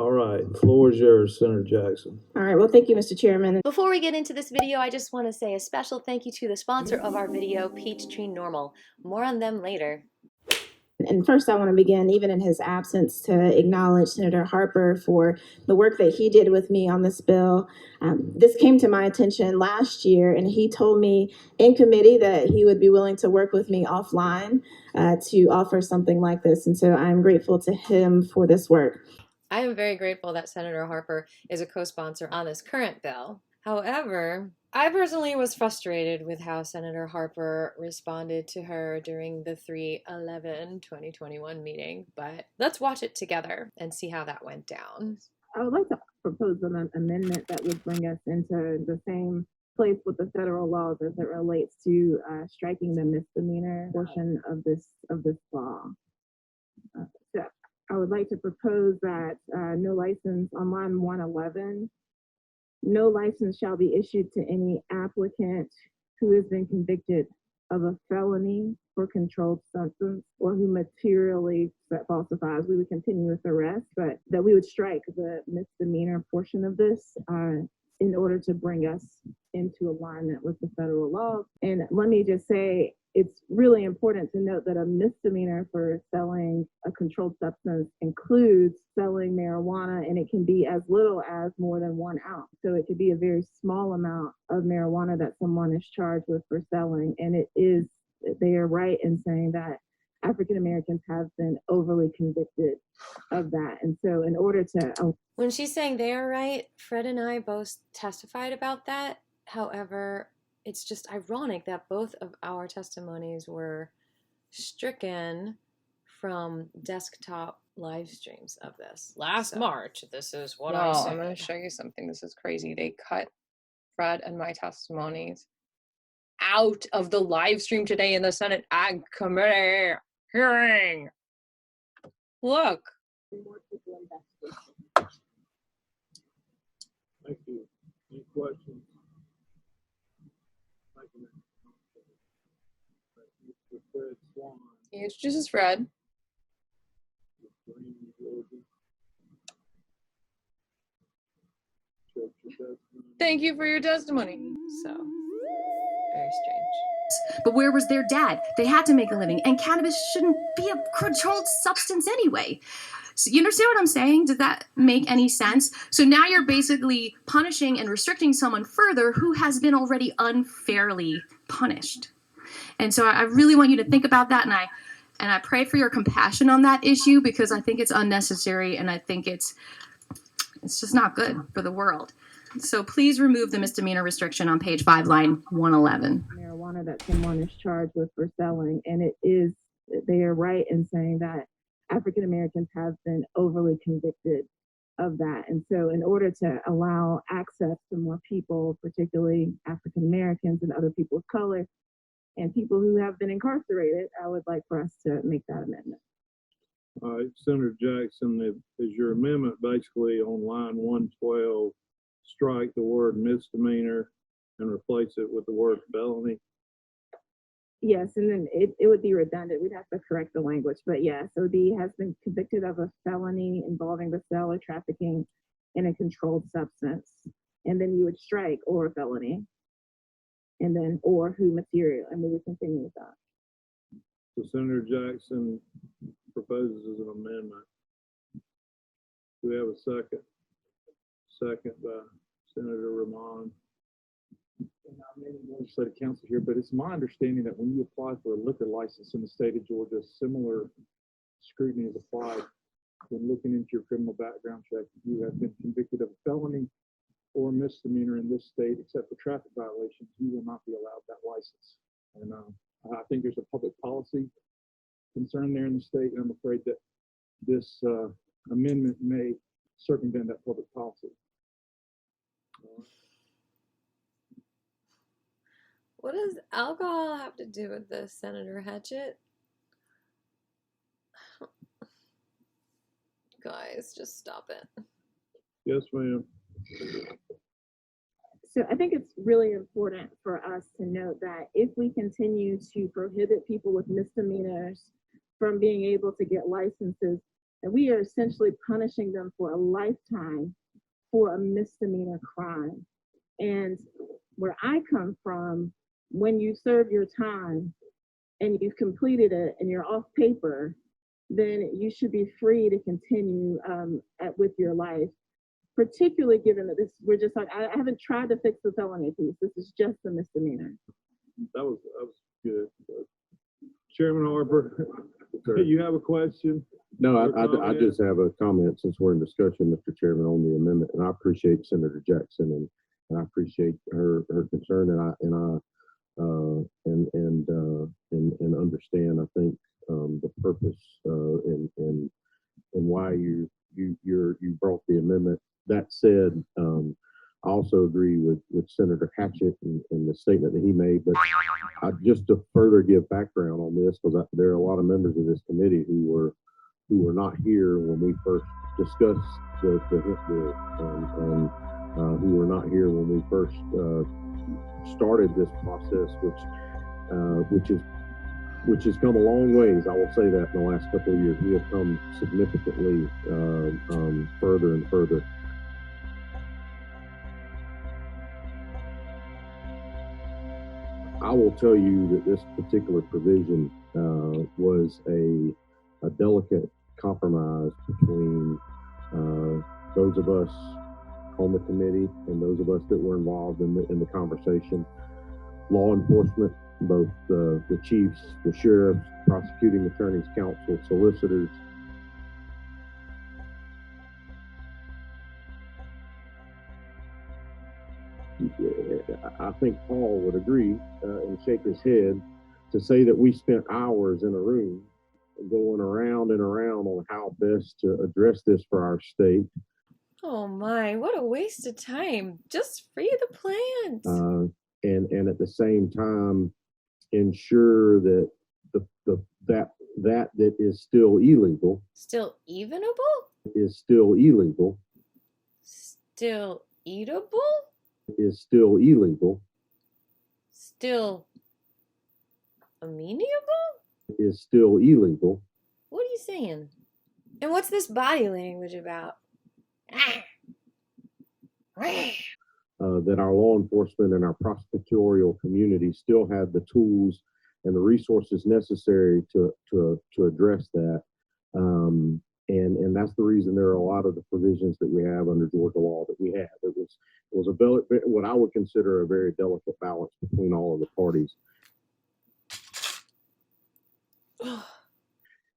All right, the floor is yours, Senator Jackson. All right, well, thank you, Mr. Chairman. Before we get into this video, I just want to say a special thank you to the sponsor of our video, Peachtree Normal. More on them later. And first, I want to begin, even in his absence, to acknowledge Senator Harper for the work that he did with me on this bill. This came to my attention last year, and he told me in committee that he would be willing to work with me offline to offer something like this. And so I'm grateful to him for this work. I am very grateful that Senator Harper is a co-sponsor on this current bill. However, I personally was frustrated with how Senator Harper responded to her during the 3/11/2021 meeting, but let's watch it together and see how that went down. I would like to propose an amendment that would bring us into the same place with the federal laws as it relates to striking the misdemeanor portion of this law. So I would like to propose that no license on line 111. No license shall be issued to any applicant who has been convicted of a felony for controlled substance or who materially falsifies. We would continue with the rest, but that we would strike the misdemeanor portion of this in order to bring us into alignment with the federal law. And let me just say, it's really important to note that a misdemeanor for selling a controlled substance includes selling marijuana, and it can be as little as more than 1 ounce. So it could be a very small amount of marijuana that someone is charged with for selling. And they are right in saying that African Americans have been overly convicted of that. And so in order to... When she's saying they are right, Fred and I both testified about that. However, it's just ironic that both of our testimonies were stricken from desktop live streams of this. Last March, this is what I said. I'm going to show you something. This is crazy. They cut Fred and my testimonies out of the live stream today in the Senate Ag Committee hearing. Look. Thank you. Any questions? He introduces Fred. Thank you for your testimony. So, very strange. But where was their dad? They had to make a living, and cannabis shouldn't be a controlled substance anyway. So you understand what I'm saying? Does that make any sense? So now you're basically punishing and restricting someone further who has been already unfairly punished. And so I really want you to think about that, and I pray for your compassion on that issue, because I think it's unnecessary, and I think it's just not good for the world. So please remove the misdemeanor restriction on page 5, line 111. Marijuana that someone is charged with for selling, and they are right in saying that African Americans have been overly convicted of that. And so in order to allow access to more people, particularly African Americans and other people of color and people who have been incarcerated, I would like for us to make that amendment. All right, Senator Jackson, is your amendment basically on line 112, strike the word misdemeanor and replace it with the word felony? Yes, and then it would be redundant. We'd have to correct the language, but yes, it would be has been convicted of a felony involving the sale or trafficking in a controlled substance, and then you would strike or felony, and then or who material, and we would continue with that. So Senator Jackson proposes an amendment. Do we have a second? Second by Senator Ramon. Legislative counsel here, but it's my understanding that when you apply for a liquor license in the state of Georgia, similar scrutiny is applied when looking into your criminal background check. If you have been convicted of a felony or misdemeanor in this state, except for traffic violations, you will not be allowed that license. And I think there's a public policy concern there in the state, and I'm afraid that this amendment may circumvent that public policy. What does alcohol have to do with this, Senator Hatchett? Guys, just stop it. Yes, ma'am. So I think it's really important for us to note that if we continue to prohibit people with misdemeanors from being able to get licenses, And we are essentially punishing them for a lifetime for a misdemeanor crime. And where I come from, when you serve your time and you've completed it and you're off paper, then you should be free to continue with your life, particularly given that we're just like, I haven't tried to fix the felony piece. This is just a misdemeanor. That was good. Chairman Harper, you have a question? No, Or I comment? just have a comment since we're in discussion, Mr. Chairman, on the amendment, and I appreciate Senator Jackson and I appreciate her concern and understand, I think, the purpose and why you brought the amendment. That said, I also agree with Senator Hatchett and the statement that he made, but just to further give background on this, because there are a lot of members of this committee who were not here when we first discussed the hemp bill, and who were not here when we first started this process, which has come a long ways. I will say that in the last couple of years, we have come significantly further and further. I will tell you that this particular provision was a delicate compromise between those of us on the committee and those of us that were involved in the conversation. Law enforcement, both the chiefs, the sheriffs, prosecuting attorneys, counsel, solicitors. I think Paul would agree and shake his head to say that we spent hours in a room going around and around on how best to address this for our state. Oh my, what a waste of time. Just free the plants. And at the same time, ensure that that is still illegal. Still evenable? Is still illegal. Still eatable? Is still illegal. Still amenable? Is still illegal. What are you saying? And what's this body language about? That our law enforcement and our prosecutorial community still have the tools and the resources necessary to address that. And that's the reason there are a lot of the provisions that we have under Georgia law that we have. It was what I would consider a very delicate balance between all of the parties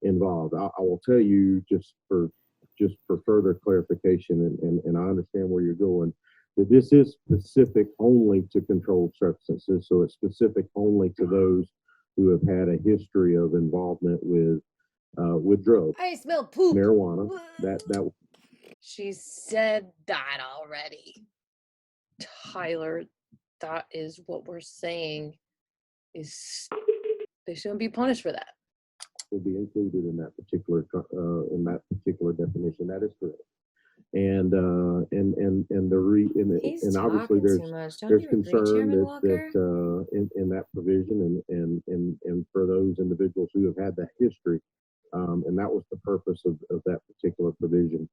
involved. I will tell you, just for further clarification, and I understand where you're going, that this is specific only to controlled substances. So it's specific only to those who have had a history of involvement with drugs. I smell poop. Marijuana. That. She said that already. Tyler, that is what we're saying, is they shouldn't be punished for that. Will be included in that particular definition. That is correct. And obviously there's concern that in that provision and for those individuals who have had that history, and that was the purpose of that particular provision.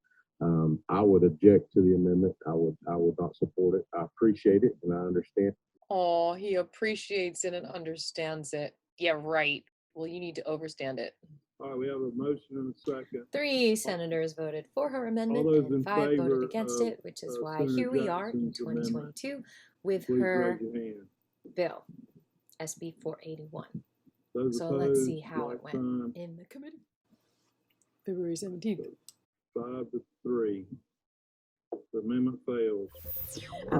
I would object to the amendment. I would not support it. I appreciate it and I understand. Oh, he appreciates it and understands it. Yeah, right. Well, you need to overstand it. All right, we have a motion and a second. 3 senators voted for her amendment All those and in 5 voted favor against of, it, which is why Senator here we are in Jackson's amendment, 2022 with Please her raise your hand. bill, SB481. Those So opposed, let's see how it like went sign. in the committee. February 17th. 5-3. The amendment fails.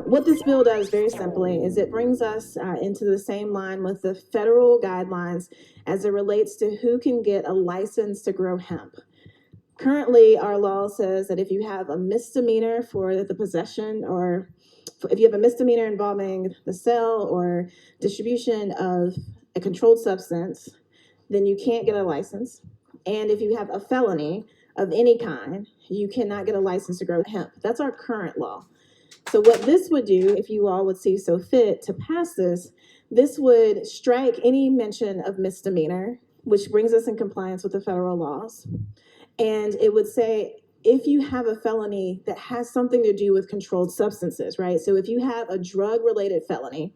What this bill does very simply is it brings us into the same line with the federal guidelines as it relates to who can get a license to grow hemp. Currently, our law says that if you have a misdemeanor for the possession or if you have a misdemeanor involving the sale or distribution of a controlled substance, then you can't get a license. And if you have a felony of any kind, you cannot get a license to grow hemp. That's our current law. So what this would do, if you all would see so fit to pass this would strike any mention of misdemeanor, which brings us in compliance with the federal laws. And it would say, if you have a felony that has something to do with controlled substances, right? So if you have a drug-related felony,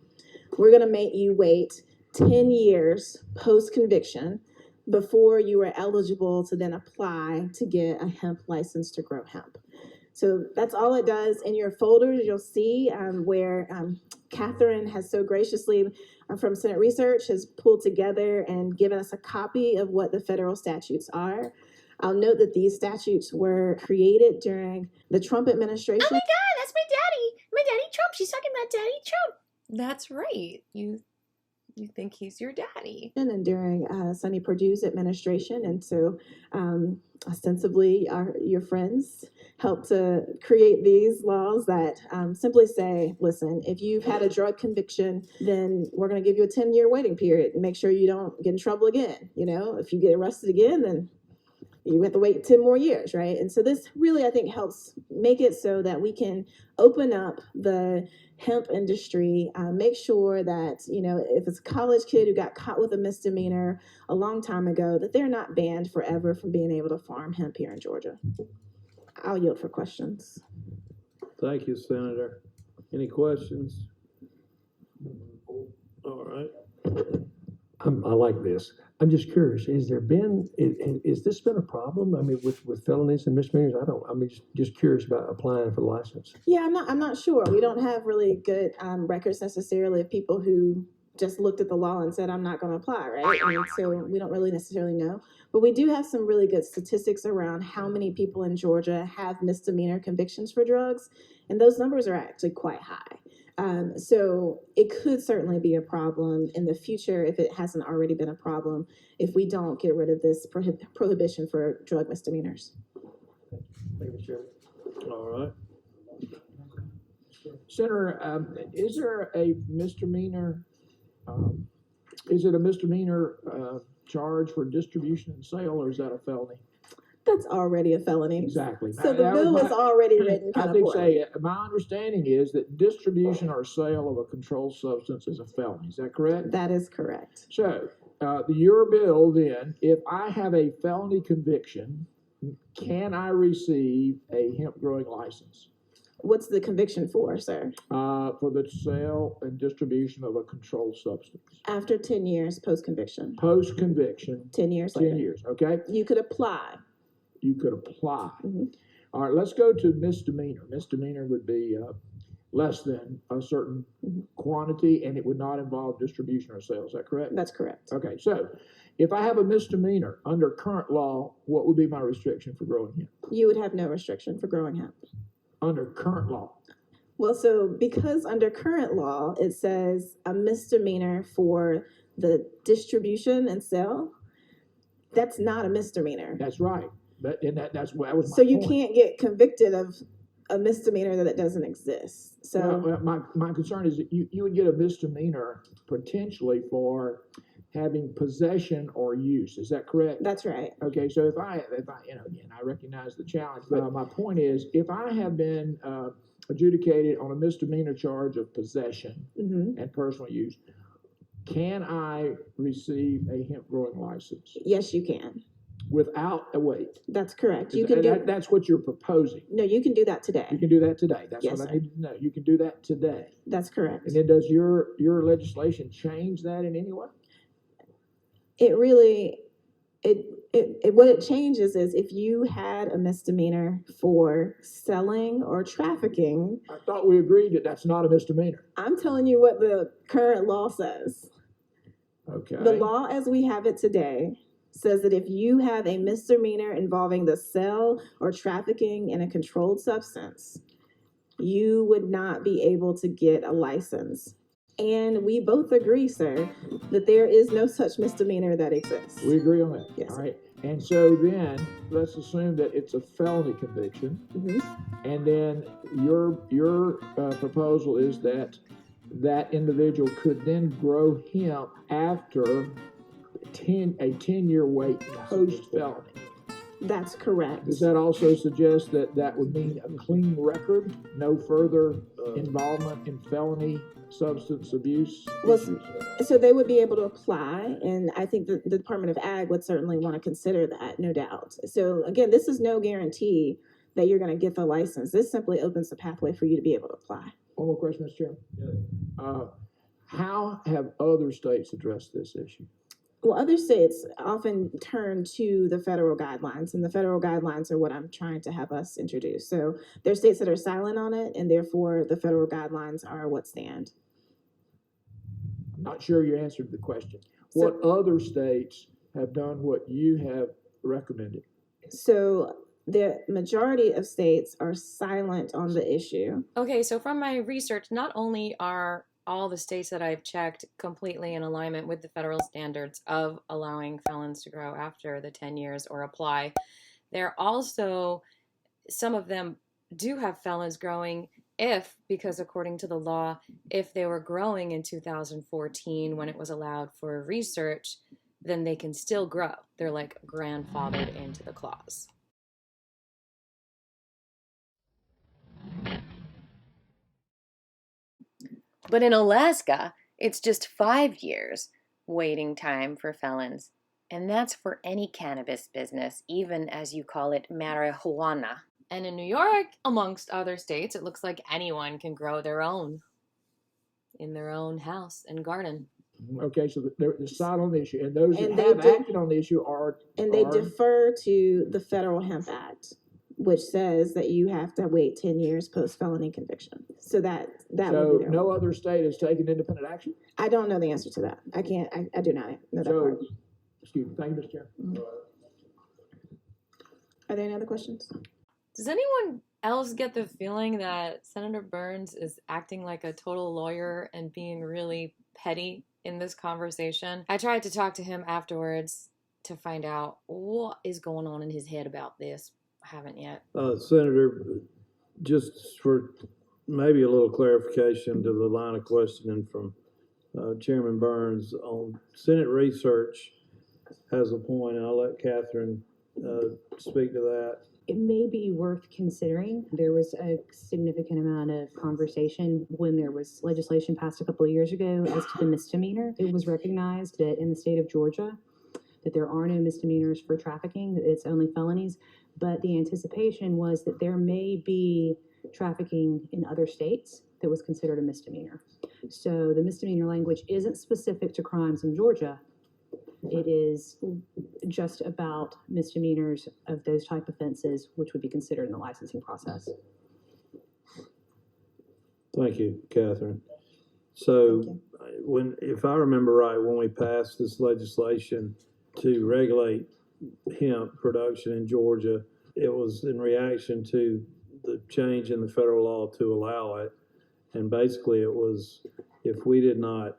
we're going to make you wait 10 years post-conviction before you are eligible to then apply to get a hemp license to grow hemp. So that's all it does. In your folders, you'll see where Catherine has so graciously from Senate Research has pulled together and given us a copy of what the federal statutes are. I'll note that these statutes were created during the Trump administration. Oh my God, that's my daddy. My daddy Trump. She's talking about Daddy Trump. That's right. You think he's your daddy. And during Sonny Perdue's administration. And so ostensibly your friends helped to create these laws that simply say, listen, if you've had a drug conviction, then we're going to give you a 10-year waiting period and make sure you don't get in trouble again. You know, if you get arrested again, then you have to wait 10 more years, right? And so this really, I think, helps make it so that we can open up the hemp industry, make sure that, you know, if it's a college kid who got caught with a misdemeanor a long time ago, that they're not banned forever from being able to farm hemp here in Georgia. I'll yield for questions. Thank you, Senator. Any questions? All right. I like this. I'm just curious, is this been a problem? I mean, with felonies and misdemeanors? I'm just curious about applying for the license. Yeah, I'm not sure. We don't have really good records necessarily of people who just looked at the law and said, I'm not going to apply, right? And so we don't really necessarily know. But we do have some really good statistics around how many people in Georgia have misdemeanor convictions for drugs. And those numbers are actually quite high. So it could certainly be a problem in the future if it hasn't already been a problem, if we don't get rid of this prohibition for drug misdemeanors. Thank you, Chairman. All right. Senator, is there a misdemeanor, is it a misdemeanor charge for distribution and sale, or is that a felony? That's already a felony. Exactly. So the bill is already written kind I of think poorly. my understanding is that distribution or sale of a controlled substance is a felony. Is that correct? That is correct. So your bill then, if I have a felony conviction, can I receive a hemp growing license? What's the conviction for, sir? For the sale and distribution of a controlled substance. After 10 years post-conviction. Post-conviction. 10 years 10 later. years, okay? You could apply. You could apply. Mm-hmm. All right, let's go to misdemeanor. Misdemeanor would be less than a certain quantity, and it would not involve distribution or sale. Is that correct? That's correct. Okay, so if I have a misdemeanor under current law, what would be my restriction for growing hemp? You would have no restriction for growing hemp. Under current law. Well, so because under current law, it says a misdemeanor for the distribution and sale, that's not a misdemeanor. That's right. That was my So you point. can't get convicted of a misdemeanor that doesn't exist. So well, my concern is that you would get a misdemeanor potentially for having possession or use. Is that correct? that's right. Okay, so if I, again, I recognize the challenge, but my point is, if I have been adjudicated on a misdemeanor charge of possession Mm-hmm. and personal use, can I receive a hemp growing license Yes, you can. without a wait? That's correct. You can do. That's what you're proposing. No, you can do that today. You can do that today. That's Yes, what I sir. need to know. You can do that today. That's correct. And then does your legislation change that in any way? It really, what it changes is if you had a misdemeanor for selling or trafficking, I thought we agreed that that's not a misdemeanor. I'm telling you what the current law says. Okay. The law as we have it today says that if you have a misdemeanor involving the sale or trafficking in a controlled substance, you would not be able to get a license. And we both agree, sir, that there is no such misdemeanor that exists. We agree on that. Yes, All sir. right. And so then let's assume that it's a felony conviction. Mhm. And then your proposal is that that individual could then grow hemp after a 10-year wait post felony. That's correct. Does that also suggest that that would mean a clean record, no further involvement in felony substance abuse Well, issues? So they would be able to apply, and I think the Department of Ag would certainly want to consider that, no doubt. So again, this is no guarantee that you're going to get the license. This simply opens the pathway for you to be able to apply. One more question, Mr. Chairman. How have other states addressed this issue? Well, other states often turn to the federal guidelines, and the federal guidelines are what I'm trying to have us introduce. So there are states that are silent on it, and therefore the federal guidelines are what stand. I'm not sure you answered the question. What other states have done what you have recommended? So the majority of states are silent on the issue. Okay, so from my research, not only are all the states that I've checked completely in alignment with the federal standards of allowing felons to grow after the 10 years or apply, they're also, some of them do have felons growing because according to the law, if they were growing in 2014 when it was allowed for research, then they can still grow. They're like grandfathered into the clause. But in Alaska, it's just 5 years waiting time for felons. And that's for any cannabis business, even as you call it marijuana. And in New York, amongst other states, it looks like anyone can grow their own in their own house and garden. Okay, so they're silent on the issue, and those And that they have do- acted on the issue are. And they defer to the Federal Hemp Act, which says that you have to wait 10 years post felony conviction. So that would So be their. no other state has taken independent action? I don't know the answer to that. I can't, I do not know that part. So, excuse me, thank you, Mr. Chairman. Are there any other questions? Does anyone else get the feeling that Senator Burns is acting like a total lawyer and being really petty in this conversation? I tried to talk to him afterwards to find out what is going on in his head about this. I haven't yet. Senator, just for maybe a little clarification to the line of questioning from Chairman Burns on Senate research has a point, and I'll let Catherine speak to that. It may be worth considering. There was a significant amount of conversation when there was legislation passed a couple of years ago as to the misdemeanor. It was recognized that in the state of Georgia, that there are no misdemeanors for trafficking, that it's only felonies. But the anticipation was that there may be trafficking in other states that was considered a misdemeanor. So the misdemeanor language isn't specific to crimes in Georgia. It is just about misdemeanors of those type offenses, which would be considered in the licensing process. Thank you, Catherine. So if I remember right, when we passed this legislation to regulate hemp production in Georgia, it was in reaction to the change in the federal law to allow it. And basically it was, if we did not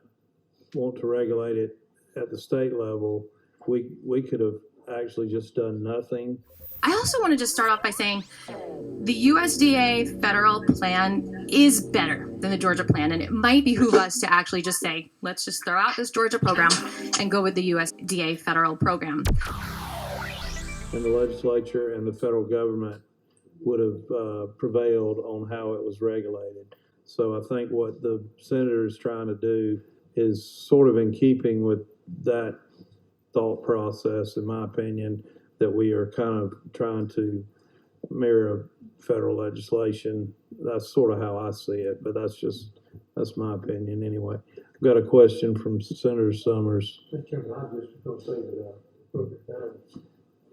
want to regulate it at the state level, we could have actually just done nothing. I also want to just start off by saying the USDA federal plan is better than the Georgia plan, and it might behoove us to actually just say, let's just throw out this Georgia program and go with the USDA federal program. And the legislature and the federal government would have prevailed on how it was regulated. So I think what the senator is trying to do is sort of in keeping with that thought process, in my opinion, that we are kind of trying to mirror federal legislation. That's sort of how I see it, but that's my opinion anyway. I've got a question from Senator Summers. Mr. Chairman, I just don't say that,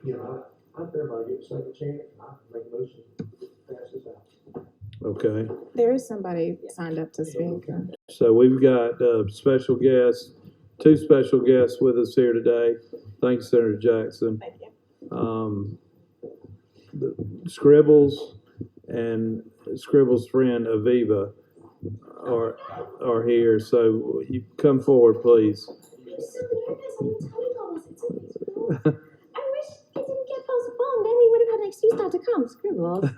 I think everybody gets a second chance, and I can make a motion to pass this out. Okay. There is somebody signed up to speak. So we've got special guests, two special guests with us here today. Thanks, Senator Jackson. Thank you. The Scribbles and Scribbles' friend Aviva are here. So you come forward, please. Excuse not to come, Scribbles.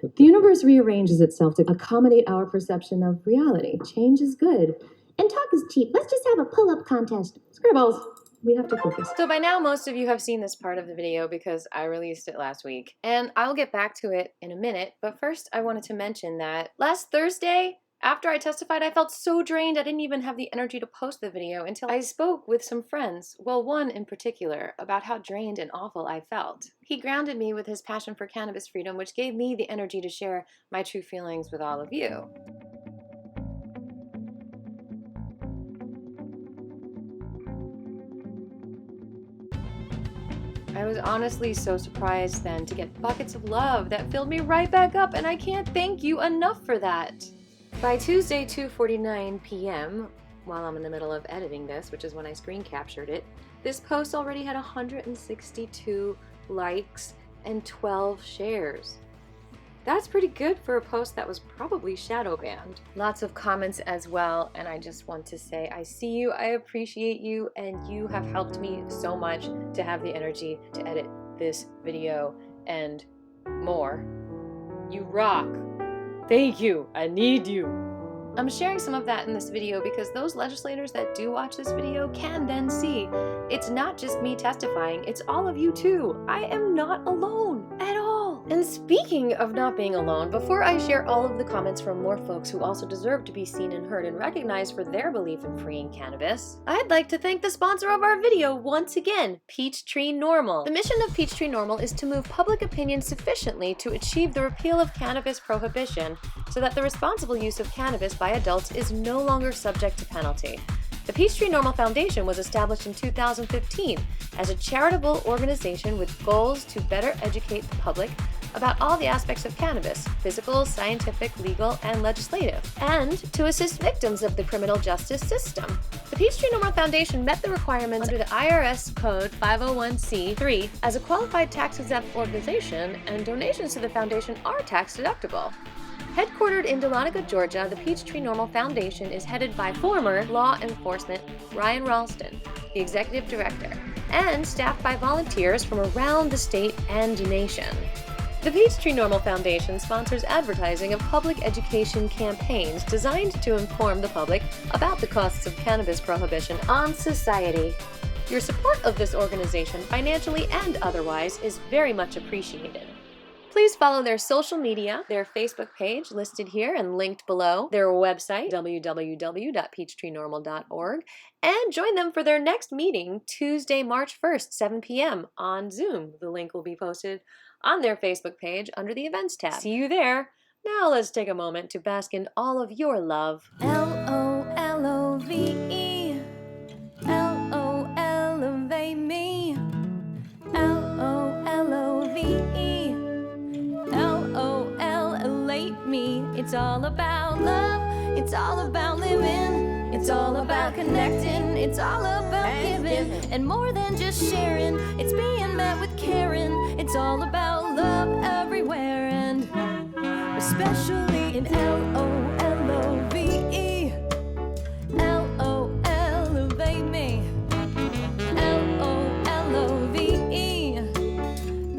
The universe rearranges itself to accommodate our perception of reality. Change is good. And talk is cheap. Let's just have a pull-up contest. Scribbles. We have to focus. So by now, most of you have seen this part of the video because I released it last week, and I'll get back to it in a minute, but first I wanted to mention that last Thursday, after I testified, I felt so drained I didn't even have the energy to post the video until I spoke with some friends, well, one in particular, about how drained and awful I felt. He grounded me with his passion for cannabis freedom, which gave me the energy to share my true feelings with all of you. I was honestly so surprised then to get buckets of love that filled me right back up, and I can't thank you enough for that. By Tuesday, 2:49 p.m., while I'm in the middle of editing this, which is when I screen captured it, this post already had 162 likes and 12 shares. That's pretty good for a post that was probably shadow banned. Lots of comments as well, and I just want to say I see you, I appreciate you, and you have helped me so much to have the energy to edit this video and more. You rock. Thank you. I need you. I'm sharing some of that in this video because those legislators that do watch this video can then see it's not just me testifying, it's all of you too. I am not alone at all. And speaking of not being alone, before I share all of the comments from more folks who also deserve to be seen and heard and recognized for their belief in freeing cannabis, I'd like to thank the sponsor of our video once again, Peachtree NORML. The mission of Peachtree NORML is to move public opinion sufficiently to achieve the repeal of cannabis prohibition so that the responsible use of cannabis by adults is no longer subject to penalty. The Peachtree NORML Foundation was established in 2015 as a charitable organization with goals to better educate the public about all the aspects of cannabis, physical, scientific, legal, and legislative, and to assist victims of the criminal justice system. The Peachtree NORML Foundation met the requirements under the IRS Code 501c3 as a qualified tax-exempt organization, and donations to the foundation are tax-deductible. Headquartered in Dahlonega, Georgia, the Peachtree NORML Foundation is headed by former law enforcement Ryan Ralston, the executive director, and staffed by volunteers from around the state and nation. The Peachtree NORML Foundation sponsors advertising of public education campaigns designed to inform the public about the costs of cannabis prohibition on society. Your support of this organization, financially and otherwise, is very much appreciated. Please follow their social media, their Facebook page listed here and linked below, their website, www.peachtreenormal.org, and join them for their next meeting, Tuesday, March 1st, 7 p.m. on Zoom. The link will be posted on their Facebook page under the Events tab. See you there. Now let's take a moment to bask in all of your love. L-O-L-O-V-E, L-O-L-O-V-E me, L-O-L-O-V-E, L-O-L-elate me. It's all about love, it's all about living, it's all about connecting, it's all about giving, and more than just sharing, it's being met with caring. It's all about love everywhere, and especially in L-O-L-O-V-E, L-O-L-O-V me, L-O-L-O-V-E,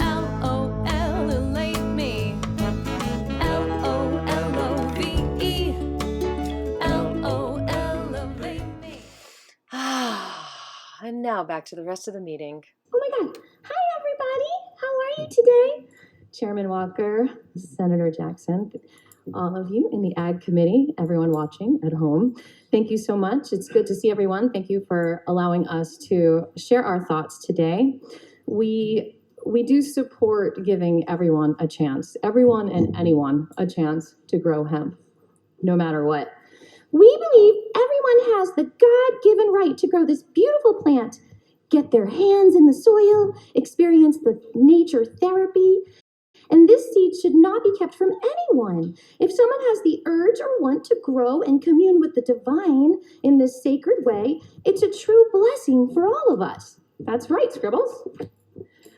L-O-L-elate me, L-O-L-O-V-E, L-O-L-elate me. And now back to the rest of the meeting. Oh my God. Hi, everybody. How are you today? Chairman Walker, Senator Jackson, all of you in the Ag Committee, everyone watching at home, thank you so much. It's good to see everyone. Thank you for allowing us to share our thoughts today. We do support giving everyone a chance, everyone and anyone a chance to grow hemp, no matter what. We believe everyone has the God-given right to grow this beautiful plant, get their hands in the soil, experience the nature therapy, and this seed should not be kept from anyone. If someone has the urge or want to grow and commune with the divine in this sacred way, it's a true blessing for all of us. That's right, Scribbles.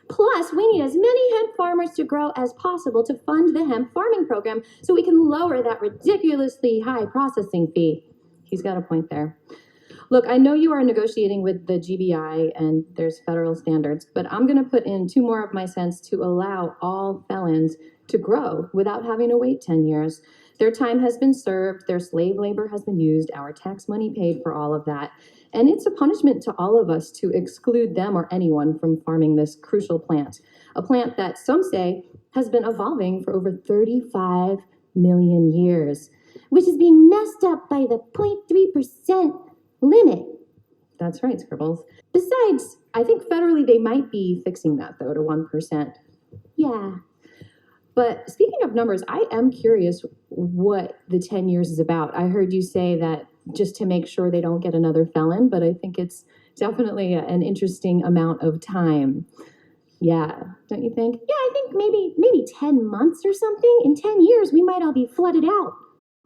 Plus, we need as many hemp farmers to grow as possible to fund the hemp farming program so we can lower that ridiculously high processing fee. He's got a point there. Look, I know you are negotiating with the GBI and there's federal standards, but I'm going to put in 2 more of my cents to allow all felons to grow without having to wait 10 years. Their time has been served, their slave labor has been used, our tax money paid for all of that. And it's a punishment to all of us to exclude them or anyone from farming this crucial plant. A plant that some say has been evolving for over 35 million years, which is being messed up by the 0.3% limit. That's right, Scribbles. Besides, I think federally they might be fixing that though to 1%. Yeah. But speaking of numbers, I am curious what the 10 years is about. I heard you say that just to make sure they don't get another felon, but I think it's definitely an interesting amount of time. Yeah, don't you think? Yeah, I think maybe 10 months or something. In 10 years, we might all be flooded out.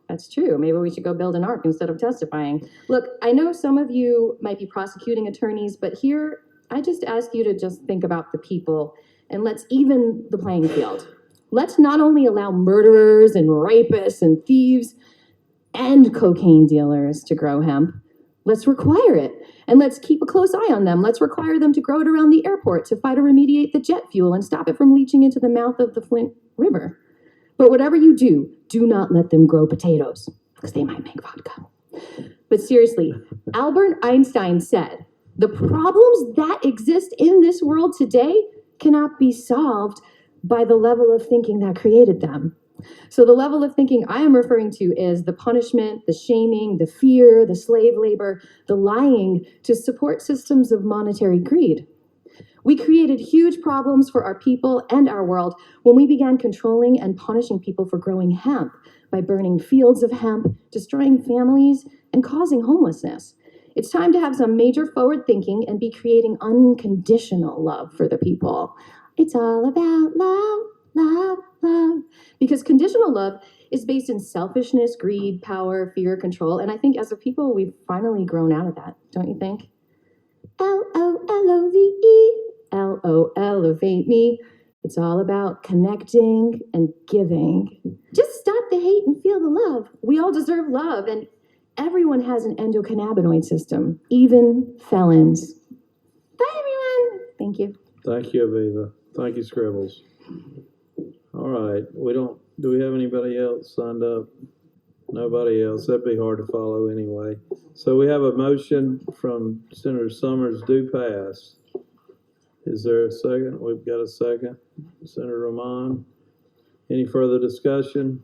That's true. Maybe we should go build an ark instead of testifying. Look, I know some of you might be prosecuting attorneys, but here I just ask you to just think about the people and let's even the playing field. Let's not only allow murderers and rapists and thieves and cocaine dealers to grow hemp, let's require it. And let's keep a close eye on them. Let's require them to grow it around the airport to phytoremediate the jet fuel and stop it from leaching into the mouth of the Flint River. But whatever you do, do not let them grow potatoes, because they might make vodka. But seriously, Albert Einstein said, the problems that exist in this world today cannot be solved by the level of thinking that created them. So the level of thinking I am referring to is the punishment, the shaming, the fear, the slave labor, the lying to support systems of monetary greed. We created huge problems for our people and our world when we began controlling and punishing people for growing hemp by burning fields of hemp, destroying families, and causing homelessness. It's time to have some major forward thinking and be creating unconditional love for the people. It's all about love, love, love. Because conditional love is based in selfishness, greed, power, fear, control. And I think as a people, we've finally grown out of that, don't you think? L-O-L-O-V-E, L-O, elevate me. It's all about connecting and giving. Just stop the hate and feel the love. We all deserve love, and everyone has an endocannabinoid system, even felons. Bye, everyone. Thank you. Thank you, Aviva. Thank you, Scribbles. All right, do we have anybody else signed up? Nobody else. That'd be hard to follow anyway. So we have a motion from Senator Summers, do pass. Is there a second? We've got a second. Senator Rahman. Any further discussion?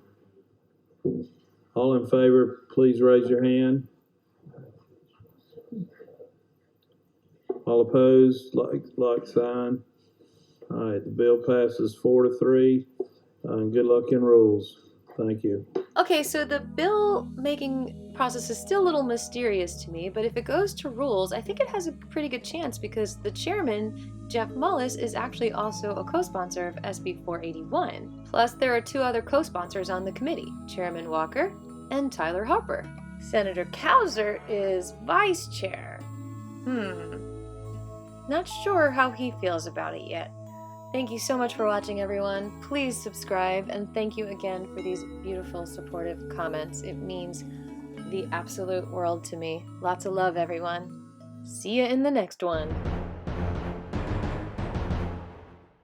All in favor, please raise your hand. All opposed, like sign. All right, the bill passes 4-3. Good luck in rules. Thank you. Okay, so the bill making process is still a little mysterious to me, but if it goes to rules, I think it has a pretty good chance because the chairman, Jeff Mullis, is actually also a co-sponsor of SB481. Plus, there are two other co-sponsors on the committee, Chairman Walker and Tyler Harper. Senator Cowser is vice chair. Not sure how he feels about it yet. Thank you so much for watching, everyone. Please subscribe, and thank you again for these beautiful, supportive comments. It means the absolute world to me. Lots of love, everyone. See you in the next one.